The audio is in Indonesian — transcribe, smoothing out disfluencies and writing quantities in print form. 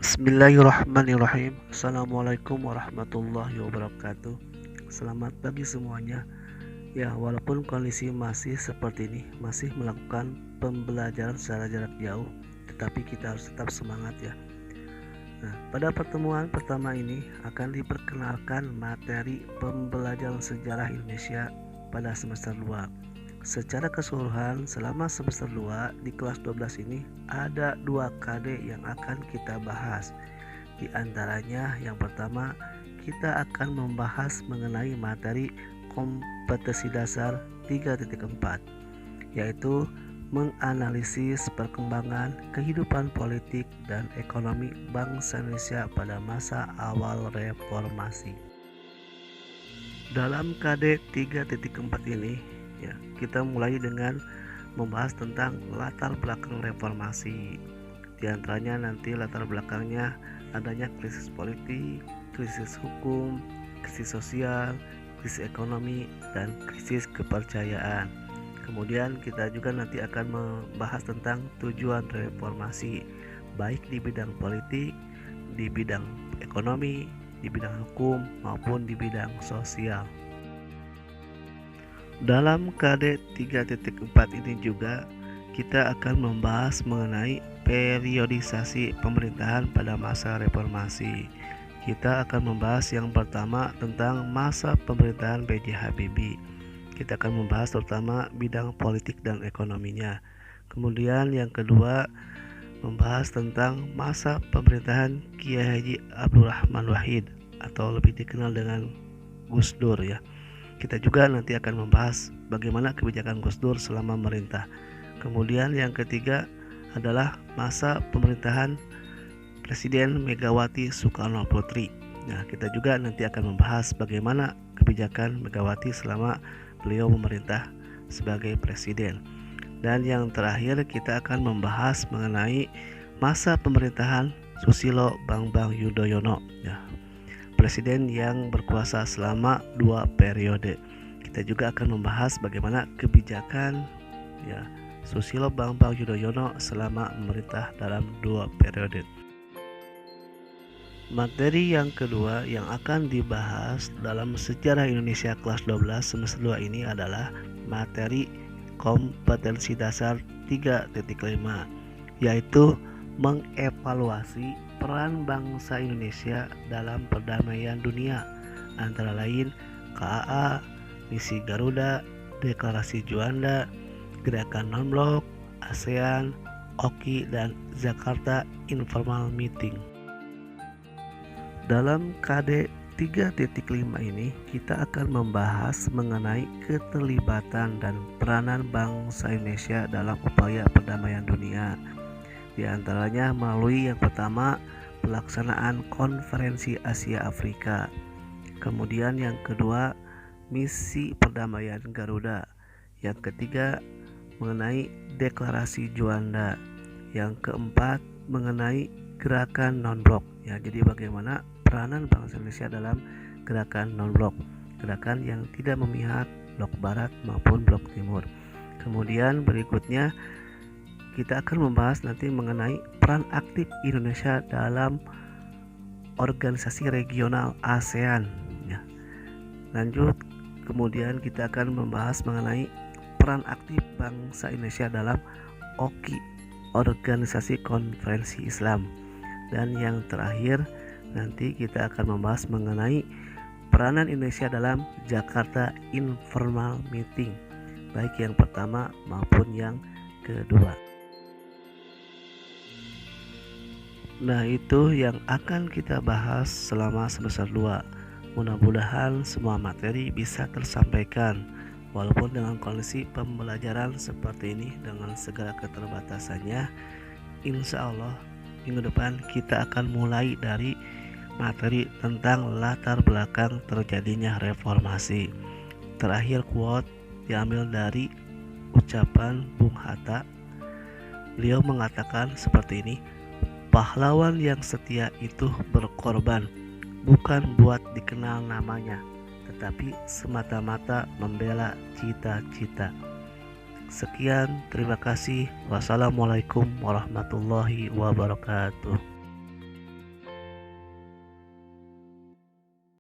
Bismillahirrahmanirrahim. Assalamualaikum warahmatullahi wabarakatuh. Selamat pagi semuanya. Ya, walaupun kondisi masih seperti ini, masih melakukan pembelajaran secara jarak jauh, tetapi kita harus tetap semangat ya. Nah, pada pertemuan pertama ini akan diperkenalkan materi pembelajaran sejarah Indonesia pada semester 2. Secara keseluruhan selama semester 2 di kelas 12 ini ada 2 KD yang akan kita bahas. Di antaranya yang pertama kita akan membahas mengenai materi kompetensi dasar 3.4, yaitu menganalisis perkembangan kehidupan politik dan ekonomi bangsa Indonesia pada masa awal reformasi. Dalam KD 3.4 ini ya, kita mulai dengan membahas tentang latar belakang reformasi. Di antaranya nanti latar belakangnya adanya krisis politik, krisis hukum, krisis sosial, krisis ekonomi, dan krisis kepercayaan. Kemudian kita juga nanti akan membahas tentang tujuan reformasi, baik di bidang politik, di bidang ekonomi, di bidang hukum, maupun di bidang sosial. Dalam KD 3.4 ini juga kita akan membahas mengenai periodisasi pemerintahan pada masa reformasi. Kita akan membahas yang pertama tentang masa pemerintahan B.J. Habibie. Kita akan membahas terutama bidang politik dan ekonominya. Kemudian yang kedua membahas tentang masa pemerintahan Kiai Haji Abdul Rahman Wahid atau lebih dikenal dengan Gus Dur ya. Kita juga nanti akan membahas bagaimana kebijakan Gus Dur selama memerintah. Kemudian yang ketiga adalah masa pemerintahan Presiden Megawati Soekarno Putri. Nah, kita juga nanti akan membahas bagaimana kebijakan Megawati selama beliau memerintah sebagai presiden. Dan yang terakhir kita akan membahas mengenai masa pemerintahan Susilo Bambang Yudhoyono ya, presiden yang berkuasa selama 2 periode. Kita juga akan membahas bagaimana kebijakan ya Susilo Bambang Yudhoyono selama memerintah dalam 2 periode. Materi yang kedua yang akan dibahas dalam sejarah Indonesia kelas 12 semester 2 ini adalah materi kompetensi dasar 3.5, yaitu mengevaluasi peran bangsa Indonesia dalam perdamaian dunia, antara lain KAA, Misi Garuda, Deklarasi Juanda, Gerakan Non-Blok, ASEAN, OKI, dan Jakarta Informal Meeting. Dalam KD 3.5 ini kita akan membahas mengenai keterlibatan dan peranan bangsa Indonesia dalam upaya perdamaian dunia. Di antaranya melalui yang pertama pelaksanaan konferensi Asia Afrika. Kemudian yang kedua misi perdamaian Garuda. Yang ketiga mengenai deklarasi Juanda. Yang keempat mengenai gerakan non-blok. Ya, jadi bagaimana peranan bangsa Indonesia dalam gerakan non-blok, gerakan yang tidak memihak blok barat maupun blok timur. Kemudian berikutnya kita akan membahas nanti mengenai peran aktif Indonesia dalam organisasi regional ASEAN ya. Lanjut, kemudian kita akan membahas mengenai peran aktif bangsa Indonesia dalam OKI, Organisasi Konferensi Islam. Dan yang terakhir nanti kita akan membahas mengenai peranan Indonesia dalam Jakarta Informal Meeting, baik yang pertama maupun yang kedua. Nah, itu yang akan kita bahas selama semester 2. Mudah-mudahan semua materi bisa tersampaikan walaupun dengan kondisi pembelajaran seperti ini dengan segala keterbatasannya. Insya Allah minggu depan kita akan mulai dari materi tentang latar belakang terjadinya reformasi. Terakhir quote diambil dari ucapan Bung Hatta. Beliau mengatakan seperti ini, pahlawan yang setia itu berkorban bukan buat dikenal namanya, tetapi semata-mata membela cita-cita. Sekian, terima kasih. Wassalamualaikum warahmatullahi wabarakatuh.